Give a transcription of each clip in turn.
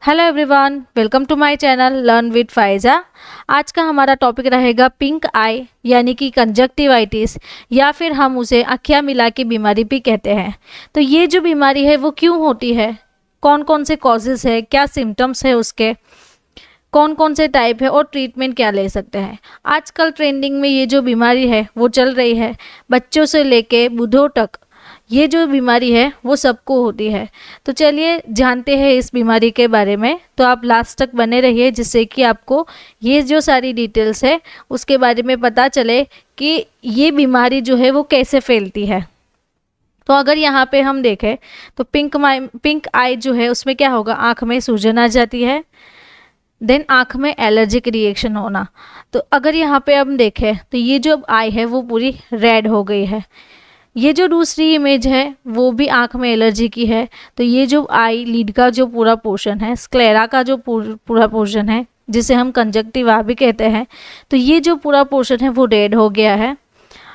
Hello everyone, welcome to my channel learn with Faiza. आज का हमारा टॉपिक रहेगा पिंक आई यानी कि कंजक्टिवाइटिस, या फिर हम उसे आँखें मिला के बीमारी भी कहते हैं। तो ये जो बीमारी है वो क्यों होती है, कौन कौन से कॉजेज़ है, क्या सिम्टम्स है उसके, कौन कौन से टाइप है और ट्रीटमेंट क्या ले सकते हैं। आजकल ट्रेंडिंग में ये जो बीमारी है वो चल रही है, बच्चों से लेके बूढ़ों तक ये जो बीमारी है वो सबको होती है। तो चलिए जानते हैं इस बीमारी के बारे में। तो आप लास्ट तक बने रहिए जिससे कि आपको ये जो सारी डिटेल्स है उसके बारे में पता चले कि ये बीमारी जो है वो कैसे फैलती है। तो अगर यहाँ पे हम देखें तो पिंक आई जो है उसमें क्या होगा, आँख में सूजन आ जाती है, देन आँख में एलर्जिक रिएक्शन होना। तो अगर यहाँ पे हम देखें तो ये जो आई है वो पूरी रेड हो गई है। ये जो दूसरी इमेज है वो भी आँख में एलर्जी की है। तो ये जो आई लीड का जो पूरा पोर्शन है, स्क्लेरा का जो पूरा पोर्शन है जिसे हम कंजक्टिवा भी कहते हैं, तो ये जो पूरा पोर्शन है वो रेड हो गया है।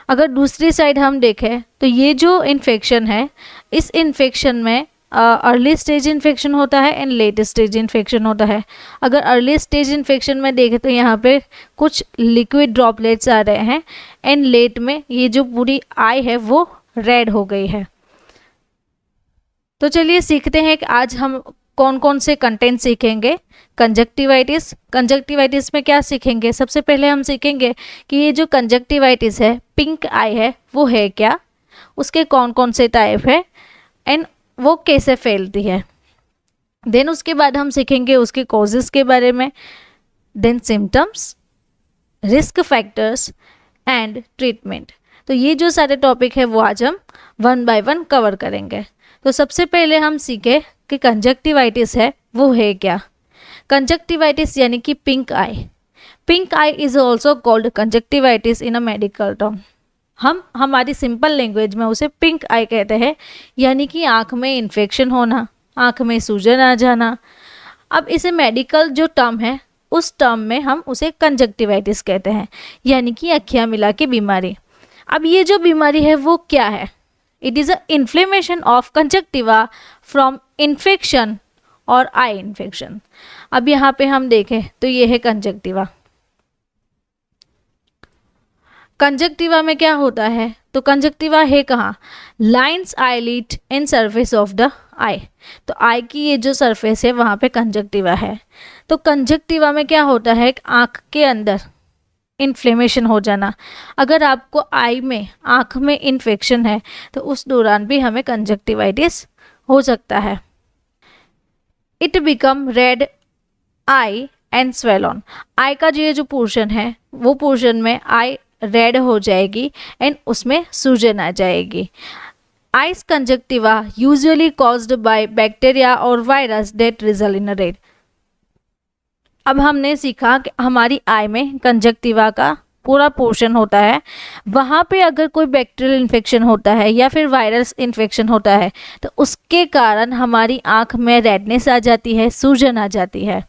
अगर दूसरी साइड हम देखें तो ये जो इन्फेक्शन है, इस इन्फेक्शन में अर्ली स्टेज इन्फेक्शन होता है एंड लेट स्टेज इन्फेक्शन होता है। अगर अर्ली स्टेज इन्फेक्शन में देखें तो यहाँ पे कुछ लिक्विड ड्रॉपलेट्स आ रहे हैं एंड लेट में ये जो पूरी आई है वो रेड हो गई है। तो चलिए सीखते हैं कि आज हम कौन कौन से कंटेंट सीखेंगे। कंजक्टिवाइटिस में क्या सीखेंगे, सबसे पहले हम सीखेंगे कि ये जो कंजक्टिवाइटिस है, पिंक आई है, वो है क्या, उसके कौन कौन से टाइप है एंड वो कैसे फैलती है। देन उसके बाद हम सीखेंगे उसके कॉजेज़ के बारे में, then symptoms, risk factors and treatment. तो ये जो सारे टॉपिक है वो आज हम वन बाय वन कवर करेंगे। तो सबसे पहले हम सीखे कि कंजक्टिवाइटिस है वो है क्या। कंजक्टिवाइटिस यानी कि pink I. Pink I is also called conjunctivitis in a medical term. हम हमारी सिंपल लैंग्वेज में उसे पिंक आई कहते हैं, यानी कि आँख में इन्फेक्शन होना, आँख में सूजन आ जाना। अब इसे मेडिकल जो टर्म है उस टर्म में हम उसे कंजक्टिवाइटिस कहते हैं, यानी कि आँखें मिला के बीमारी। अब ये जो बीमारी है वो क्या है, it is a inflammation of conjunctiva from infection और आई इन्फेक्शन। अब यहाँ पे हम देखें तो ये है कंजक्टिवा। कंजक्टिवा में क्या होता है, तो कंजक्टिवा है कहाँ, lines eyelid in surface of the eye. तो आई की ये जो सरफेस है वहाँ पे कंजक्टिवा है। तो कंजक्टिवा में क्या होता है, आँख के अंदर इन्फ्लेमेशन हो जाना। अगर आपको आई में, आँख में इन्फेक्शन है तो उस दौरान भी हमें कंजक्टिवाइटिस हो सकता है। It become red eye and swell on. Eye का जो ये जो पोर्शन है वो पोर्शन में आई रेड हो जाएगी एंड उसमें सूजन आ जाएगी। Eyes conjunctiva usually caused by bacteria और virus that result in red. अब हमने सीखा कि हमारी आई में कंजक्टिवा का पूरा पोर्शन होता है, वहाँ पे अगर कोई बैक्टीरियल इन्फेक्शन होता है या फिर वायरस इन्फेक्शन होता है तो उसके कारण हमारी आँख में रेडनेस आ जाती है, सूजन आ जाती है।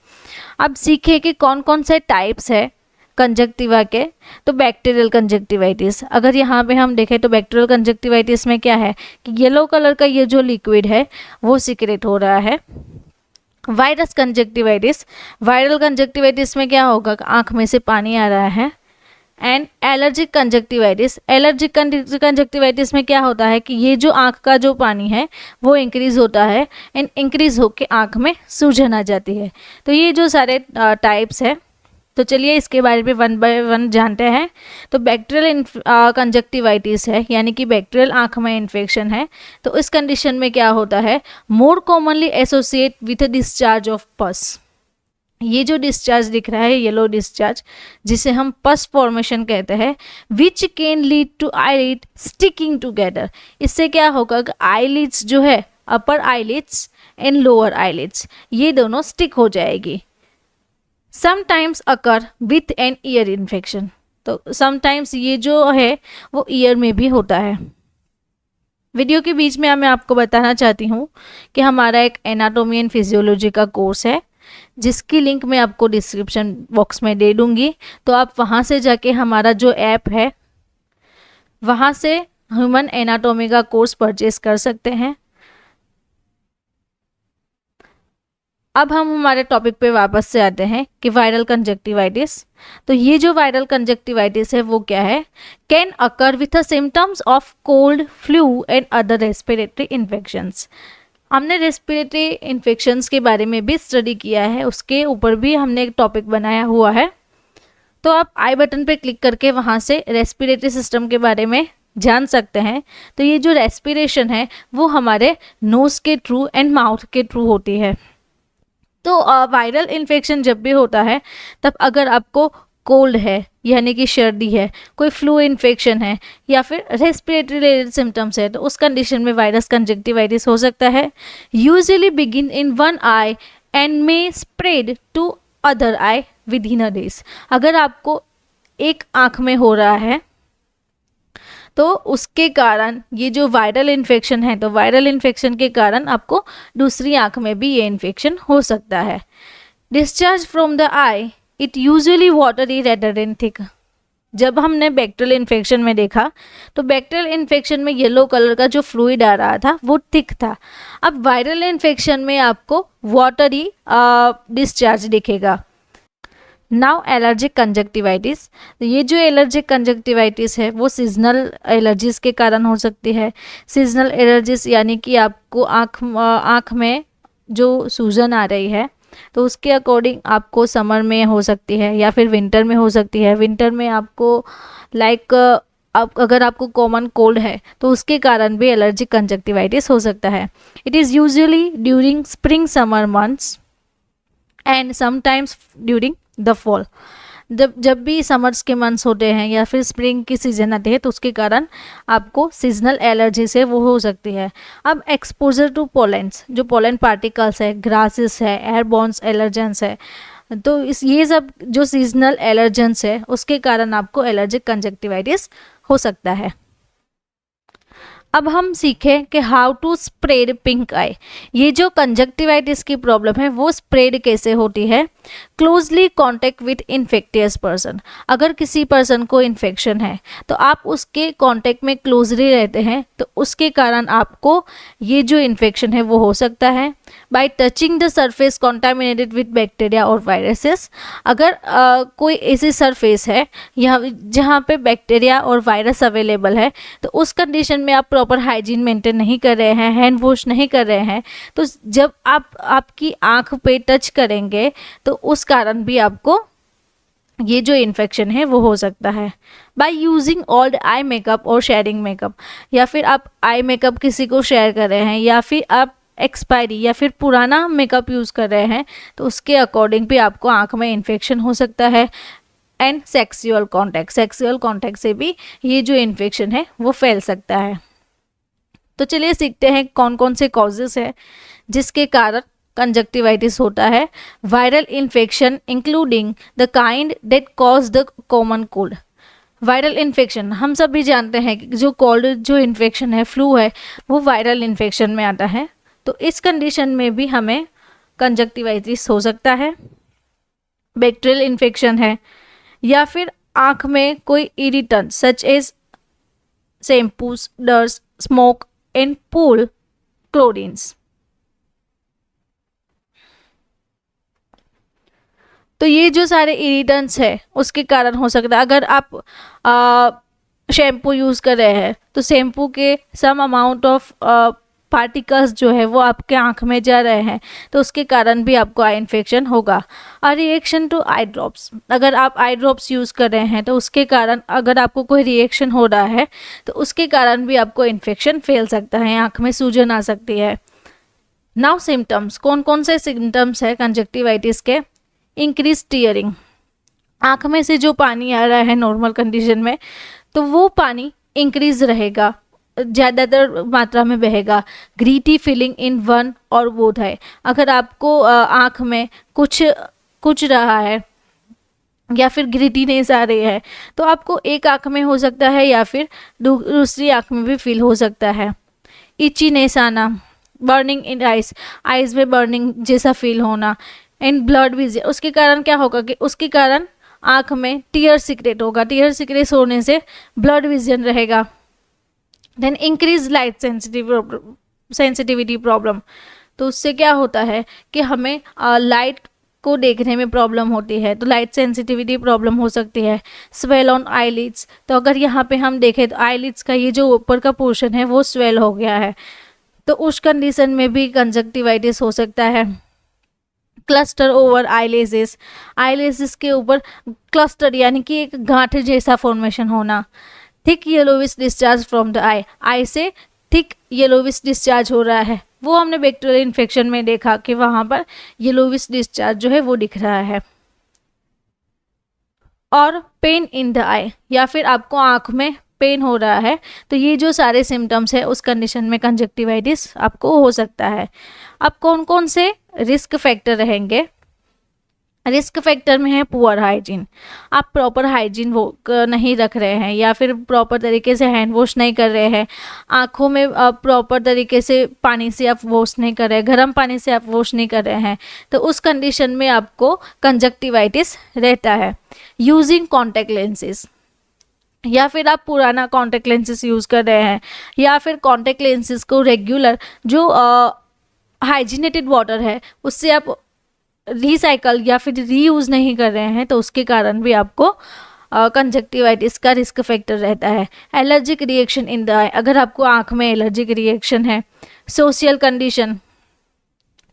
अब सीखे कि कौन कौन से टाइप्स है कंजक्टिवा के। तो बैक्टीरियल कंजक्टिवाइटिस, अगर यहाँ पे हम देखें तो बैक्टीरियल कंजक्टिवाइटिस में क्या है कि येलो कलर का ये जो लिक्विड है वो सीक्रेट हो रहा है। वायरस कंजक्टिवाइटिस, वायरल कंजक्टिवाइटिस में क्या होगा, आँख में से पानी आ रहा है। And allergic conjunctivitis, allergic conjunctivitis में क्या होता है कि ये जो आँख का जो पानी है वो इंक्रीज़ होता है एंड इंक्रीज़ होके आँख में सूजन आ जाती है। तो ये जो सारे टाइप्स है, तो चलिए इसके बारे में वन बाय वन जानते हैं। तो बैक्टीरियल कंजक्टिवाइटिस है, यानी कि बैक्टीरियल आँख में इन्फेक्शन है। तो इस कंडीशन में क्या होता है, more commonly associate with discharge of पस। ये जो डिस्चार्ज दिख रहा है, येलो डिस्चार्ज, जिसे हम पस फॉर्मेशन कहते हैं, which can lead to eyelid sticking together. इससे क्या होगा कि आईलिड्स जो है, upper eyelids and lower eyelids, ये दोनों स्टिक हो जाएगी। Sometimes occur with an ear infection. तो समटाइम्स ये जो है वो ईयर में भी होता है। वीडियो के बीच में मैं आपको बताना चाहती हूँ कि हमारा एक एनाटॉमी एंड फिजियोलॉजी का कोर्स है जिसकी लिंक मैं आपको डिस्क्रिप्शन बॉक्स में दे दूँगी। तो आप वहाँ से जाके हमारा जो ऐप है वहाँ से ह्यूमन एनाटॉमी का कोर्स परचेस कर सकते हैं। अब हम हमारे टॉपिक पे वापस से आते हैं कि वायरल कंजक्टिवाइटिस। तो ये जो वायरल कंजक्टिवाइटिस है वो क्या है? Can occur with the symptoms of cold, flu and other respiratory infections. हमने रेस्पिरेटरी इन्फेक्शंस के बारे में भी स्टडी किया है, उसके ऊपर भी हमने एक टॉपिक बनाया हुआ है, तो आप आई बटन पे क्लिक करके वहाँ से रेस्पिरेटरी सिस्टम के बारे में जान सकते हैं। तो ये जो रेस्पिरेशन है वो हमारे नोज के थ्रू एंड माउथ के थ्रू होती है। तो वायरल इन्फेक्शन जब भी होता है तब अगर आपको कोल्ड है यानी कि सर्दी है, कोई फ्लू इन्फेक्शन है या फिर रेस्पिरेटरी रिलेटेड सिम्टम्स है, तो उस कंडीशन में वायरस कंजक्टिवाइटिस हो सकता है। Usually begin in one eye and may spread to other eye within a days. अगर आपको एक आँख में हो रहा है तो उसके कारण ये जो वायरल इन्फेक्शन है, तो वायरल इन्फेक्शन के कारण आपको दूसरी आँख में भी ये इन्फेक्शन हो सकता है। Discharge from the I it usually watery rather than thick. जब हमने बैक्टीरियल इन्फेक्शन में देखा तो बैक्टीरियल इन्फेक्शन में येलो कलर का जो फ्लूइड आ रहा था वो थिक था। अब वायरल इन्फेक्शन में आपको वाटरी डिस्चार्ज दिखेगा। Now allergic conjunctivitis. ये जो एलर्जिक कंजक्टिवाइटिस है वो सीजनल एलर्जीज के कारण हो सकती है। सीजनल एलर्जीज यानी कि आपको आँख में जो सूजन आ रही है तो उसके अकॉर्डिंग आपको समर में हो सकती है या फिर विंटर में हो सकती है। विंटर में आपको अगर आपको कॉमन कोल्ड है तो उसके कारण भी एलर्जिक कंजक्टिवाइटिस हो सकता है। It is usually during spring summer months and sometimes during the fall. जब भी समर्स के मंथ्स होते हैं या फिर स्प्रिंग की सीजन आती है तो उसके कारण आपको सीजनल एलर्जी से वो हो सकती है। अब एक्सपोजर टू पोलेंस, जो पोलन पार्टिकल्स है, ग्रासेस है, एयरबॉर्न्स एलर्जेंस है, तो ये सब जो सीजनल एलर्जेंस है उसके कारण आपको एलर्जिक कंजक्टिवाइटिस हो सकता है। अब हम सीखें कि हाउ टू स्प्रेड पिंक आई। ये जो कंजक्टिवाइटिस की प्रॉब्लम है वो स्प्रेड कैसे होती है? Closely contact with infectious person. अगर किसी पर्सन को इन्फेक्शन है तो आप उसके कॉन्टेक्ट में क्लोजली रहते हैं तो उसके कारण आपको ये जो इन्फेक्शन है वो हो सकता है। Bye touching the surface contaminated with bacteria और वायरसेस। अगर कोई ऐसी सरफेस है जहाँ पे बैक्टीरिया और वायरस अवेलेबल है तो उस कंडीशन में आप प्रॉपर हाइजीन मेंटेन नहीं कर रहे हैं, हैंड वॉश नहीं कर रहे हैं, तो जब आप आपकी आँख पे टच करेंगे तो उस कारण भी आपको ये जो इन्फेक्शन है वो हो सकता है। By using old eye makeup और शेयरिंग मेकअप, या फिर आप आई मेकअप किसी को शेयर कर रहे हैं या फिर आप एक्सपायरी या फिर पुराना मेकअप यूज़ कर रहे हैं तो उसके अकॉर्डिंग भी आपको आँख में इन्फेक्शन हो सकता है। एंड सेक्सुअल कॉन्टैक्ट से भी ये जो इन्फेक्शन है वो फैल सकता है। तो चलिए सीखते हैं कौन कौन से कॉजेस है जिसके कारण कंजक्टिवाइटिस होता है। Viral infection including the kind that cause the common cold. Viral infection हम सब भी जानते हैं कि जो कोल्ड जो इन्फेक्शन है, फ्लू है, वो वायरल इन्फेक्शन में आता है। तो इस कंडीशन में भी हमें कंजक्टिवाइटिस हो सकता है। बैक्टीरियल इन्फेक्शन है या फिर आँख में कोई irritant such as shampoos, dust, smoke and pool chlorines. तो ये जो सारे इरिटेंट्स है उसके कारण हो सकता है। अगर आप शैम्पू यूज़ कर रहे हैं तो शैम्पू के सम अमाउंट ऑफ पार्टिकल्स जो है वो आपके आँख में जा रहे हैं तो उसके कारण भी आपको आई इन्फेक्शन होगा। और रिएक्शन टू आई ड्रॉप्स, अगर आप आई ड्रॉप्स यूज़ कर रहे हैं तो उसके कारण अगर आपको कोई रिएक्शन हो रहा है तो उसके कारण भी आपको इन्फेक्शन फैल सकता है, आँख में सूजन आ सकती है। नाउ सिम्टम्स, कौन कौन से सिम्टम्स है कंजक्टिवाइटिस के? इंक्रीज टीयरिंग, आँख में से जो पानी आ रहा है नॉर्मल कंडीशन में तो वो पानी इंक्रीज रहेगा, ज़्यादातर मात्रा में बहेगा। ग्रीटी फीलिंग इन वन और बोथ है, अगर आपको आँख में कुछ रहा है या फिर ग्रीटीनेस आ रही है तो आपको एक आँख में हो सकता है या फिर दूसरी आँख में भी फील हो सकता है। इचीनेस आना, बर्निंग इन आइज में बर्निंग जैसा फील होना एंड ब्लड विजन। उसके कारण क्या होगा कि उसके कारण आँख में टीयर सिक्रेट होगा, टीयर सिक्रेट होने से ब्लड विजन रहेगा। Then increase light sensitivity problem, तो उससे क्या होता है कि हमें लाइट को देखने में प्रॉब्लम होती है, तो लाइट सेंसिटिविटी प्रॉब्लम हो सकती है। स्वेल ऑन आईलिड्स, तो अगर यहाँ पे हम देखें तो आईलिड्स का ये जो ऊपर का पोर्शन है वो स्वेल हो गया है, तो उस कंडीशन में भी कंजक्टिवाइटिस हो सकता है। क्लस्टर ओवर आईलेसेस, आईलेसेस के ऊपर क्लस्टर यानी कि एक गांठ जैसा फॉर्मेशन होना। Thick yellowish discharge from the eye, eye से थिक येलोविश डिस्चार्ज हो रहा है, वो हमने बैक्टीरियल इन्फेक्शन में देखा कि वहाँ पर येलोविश डिस्चार्ज जो है वो दिख रहा है। और पेन इन द आई, या फिर आपको आँख में पेन हो रहा है, तो ये जो सारे सिम्टम्स है उस कंडीशन में कंजक्टिवाइटिस आपको हो सकता है। अब कौन कौन से रिस्क फैक्टर रहेंगे? रिस्क फैक्टर में है पुअर हाइजीन, आप प्रॉपर हाइजीन वो नहीं रख रहे हैं, या फिर प्रॉपर तरीके से हैंड वॉश नहीं कर रहे हैं, आँखों में प्रॉपर तरीके से पानी से आप वॉश नहीं कर रहे हैं, गर्म पानी से आप वॉश नहीं कर रहे हैं, तो उस कंडीशन में आपको कंजक्टिवाइटिस रहता है। यूजिंग कॉन्टैक्ट लेंसेज, या फिर आप पुराना कॉन्टैक्ट लेंसेज यूज़ कर रहे हैं, या फिर कॉन्टैक्ट लेंसेज को रेगुलर जो हाइजीनेटेड वाटर है उससे आप रिसाइकल या फिर रीयूज़ नहीं कर रहे हैं, तो उसके कारण भी आपको कंजक्टिवाइटिस का रिस्क फैक्टर रहता है। Allergic reaction in the eye, अगर आपको आँख में एलर्जिक रिएक्शन है। Social condition,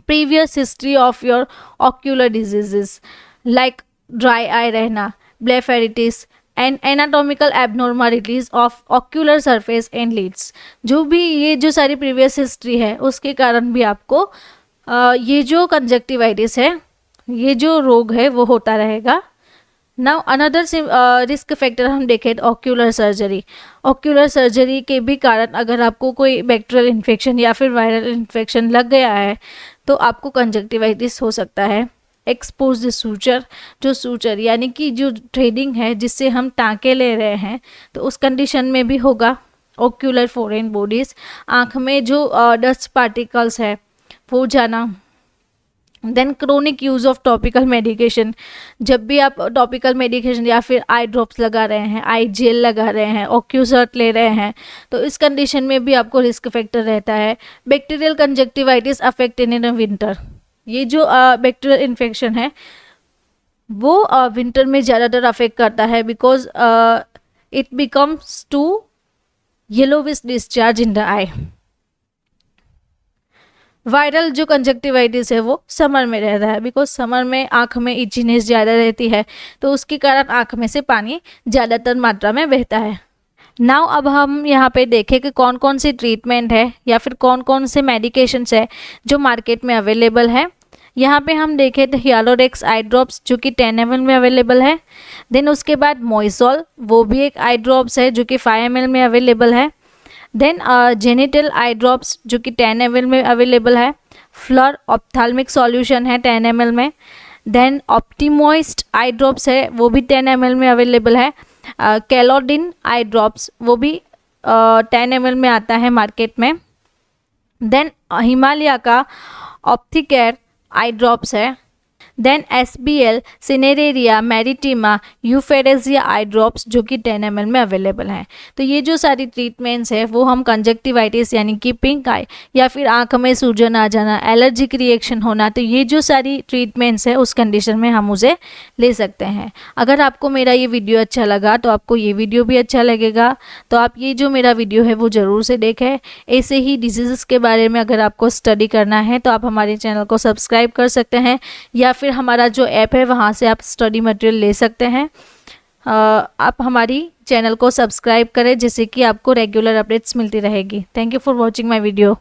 previous history of your ocular diseases like dry eye रहना, blepharitis and anatomical abnormalities of ocular surface and lids, जो भी ये जो सारी प्रीवियस हिस्ट्री है उसके कारण भी आपको ये जो कंजक्टिवाइटिस है, ये जो रोग है वो होता रहेगा। नाउ अनदर रिस्क फैक्टर हम देखें तो ऑक्यूलर सर्जरी, ऑक्यूलर सर्जरी के भी कारण अगर आपको कोई बैक्टीरियल इन्फेक्शन या फिर वायरल इन्फेक्शन लग गया है तो आपको कंजक्टिवाइटिस हो सकता है। एक्सपोज्ड सूचर, जो सूचर यानी कि जो थ्रेडिंग है जिससे हम टाँके ले रहे हैं, तो उस कंडीशन में भी होगा। ऑक्यूलर फॉरेन बॉडीज़, आँख में जो डस्ट पार्टिकल्स है वो जाना। Then chronic use of topical medication, जब भी आप टॉपिकल मेडिकेशन या फिर आई ड्रॉप्स लगा रहे हैं, आई जेल लगा रहे हैं, ऑक्यूसर्ट ले रहे हैं, तो इस कंडीशन में भी आपको रिस्क फैक्टर रहता है। Bacterial conjunctivitis affect in winter, ये जो बैक्टीरियल इन्फेक्शन है वो विंटर में ज़्यादातर अफेक्ट करता है, because it becomes to yellowish discharge in the eye. Viral जो कंजक्टिवाइटिस है वो समर में रहता है, बिकॉज समर में आँख में इचीनेस ज़्यादा रहती है, तो उसके कारण आँख में से पानी ज़्यादातर मात्रा में बहता है। नाउ अब हम यहाँ पे देखें कि कौन कौन सी ट्रीटमेंट है या फिर कौन कौन से मेडिकेशंस है जो मार्केट में अवेलेबल है। यहाँ पे हम देखें तो हियालोरेक्स आई ड्रॉप्स जो कि 10 ml में अवेलेबल है। देन उसके बाद मोइसॉल, वो भी एक आई ड्रॉप्स है जो कि 5 ml में अवेलेबल है। देन जेनिटल आई ड्रॉप्स जो कि 10 ml में अवेलेबल है। फ्लर ऑप्थाल्मिक सॉल्यूशन है 10 ml में। देन ऑप्टीमॉइस्ट आई ड्रॉप्स है वो भी 10 ml में अवेलेबल है। कैलोडिन आई ड्रॉप्स वो भी 10 ml में आता है मार्केट में। देन हिमालय का ऑप्थिकेयर आई ड्रॉप्स है। Then SBL, Cineraria, Maritima, Euphrasia eye drops जो कि 10 ml में अवेलेबल हैं। तो ये जो सारी ट्रीटमेंट्स है वो हम कंजक्टिवाइटिस यानी कि पिंक आई या फिर आँख में सूजन आ जाना, एलर्जिक रिएक्शन होना, तो ये जो सारी ट्रीटमेंट्स है उस कंडीशन में हम उसे ले सकते हैं। अगर आपको मेरा ये वीडियो अच्छा लगा तो आपको ये वीडियो भी अच्छा लगेगा, तो आप ये जो मेरा वीडियो है वो ज़रूर से देखें। ऐसे ही डिजीज़ के बारे में अगर आपको स्टडी करना है तो आप हमारे चैनल को सब्सक्राइब कर सकते हैं, या फिर हमारा जो ऐप है वहाँ से आप स्टडी मटेरियल ले सकते हैं। आप हमारी चैनल को सब्सक्राइब करें जिससे कि आपको रेगुलर अपडेट्स मिलती रहेगी। Thank you for watching my video.